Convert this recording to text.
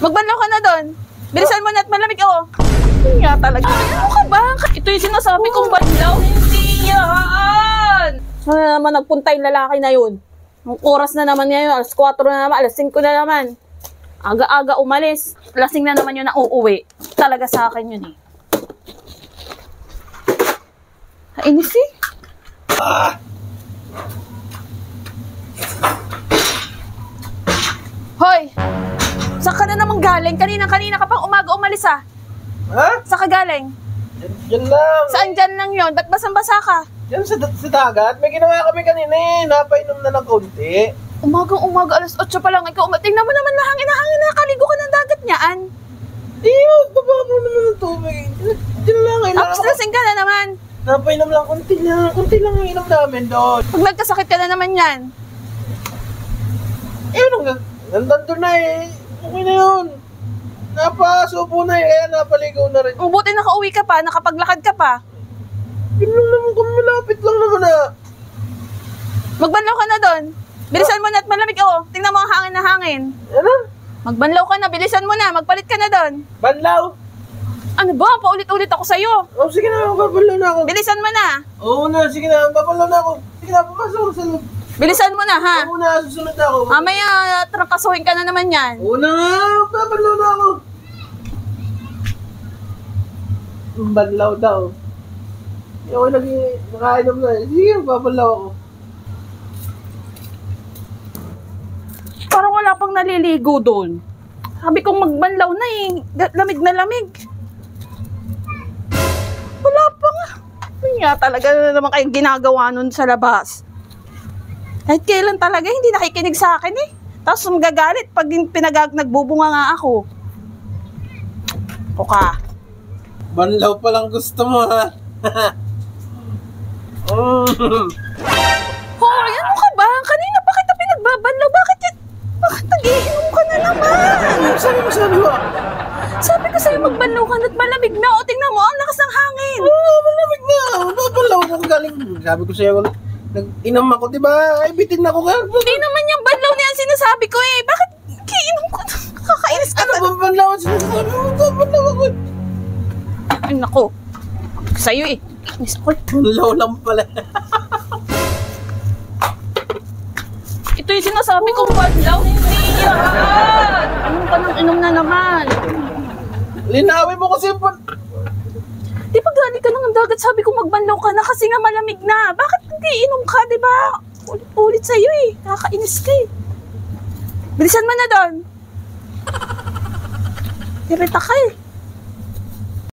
Magbanlaw ka na doon. Bilisan mo na at malamig ako. Hindi nga talaga. Ano ka ba? Ito yung sinasabi kong banlaw. Hindi yan! Ano na naman nagpunta yung lalaki na yun? Ang oras na naman niya yun. Alas 4 na naman. Alas 5 na naman. Aga-aga umalis. Lasing na naman yun na uuwi. Talaga sa akin yun eh. Kainis eh. Hoy! Saan ka na naman galing? Kanina ka pang umaga umalis ah. Ha? Saan ka galing? Yan lang. Saan dyan lang yun? Ba't basang-basa ka? Yan sa dagat. May ginawa kami kanina eh. Napainom na ng konti. Umagang-umaga, alas 8 pa lang. Ikaw, tingnan mo naman na hangin, nakaligo ka ng dagat niyaan. Iyo, baba mo naman ng tubig. Yan lang. Tapos lasing ka na naman. Napainom lang. Kunti lang yung inom namin doon. Pag nagkasakit ka na naman yan. Eh, nandun na eh. Okay na yun. Napasubo na eh. Kaya napaligaw na rin. Buti nakauwi ka pa, nakapaglakad ka pa. Yun lang naman kung malapit lang naman ah. Magbanlaw ka na doon. Bilisan mo na at malamig ako. Tingnan mo ang hangin na hangin. Ano? Magbanlaw ka na, bilisan mo na. Magpalit ka na doon. Banlaw? Ano ba? Paulit-ulit ako sa'yo. Oh, sige na. Babalaw na ako. Bilisan mo na. Oo na. Sige na. Babalaw na ako. Sige na. Papasok ako sa loob. Bilisan mo na, ha? Oo na. Susunod ako. Mamaya, trangkasuhin ka na naman yan. Oo na nga. Babalaw na ako. Banlaw daw. Hindi ako nakainom na. Sige, babalaw ako. Parang wala pang naliligo doon. Sabi kong magbanlaw na eh. Lamig na lamig. Wala pa nga. Ano nga talaga na naman kayong ginagawa nun sa labas. Kahit kailan talaga, hindi nakikinig sa akin eh. Tapos magagalit pag nagbubunga nga ako. Ka. Banlaw pa lang gusto mo ha. Hoy, ano ka ba? Kanina pa kita pinagbabanlaw. Bakit nag-iinom ka na naman? Sabi mo? Sabi ko sa'yo magbanlaw ka na't malamig na. O tingnan mo, ang lakas ng hangin. Oo, malamig na. Babalaw ako galing. Sabi ko sa'yo, nag-inom ako, diba? Ay, bitin ako ka. Hindi naman yung banlaw na yan sinasabi ko eh. Bakit kiinom ko? Kakainis ka Ano ba banlaw? Sinasabi mo, babalaw ako. Ay, nako. Sa'yo eh. Kinis ako. Banlaw lang pala. Ito yung sinasabi kong banlaw. Hindi yan. Inom ka ng inom na naman. Linawin mo kasi po. Di ba galing ka ng dagat, sabi ko magbanlaw ka na kasi nga malamig na. Bakit hindi inom ka, di ba? Ulit-ulit sa'yo eh. Nakakainis ka eh. Bilisan mo na doon. Irita ka eh.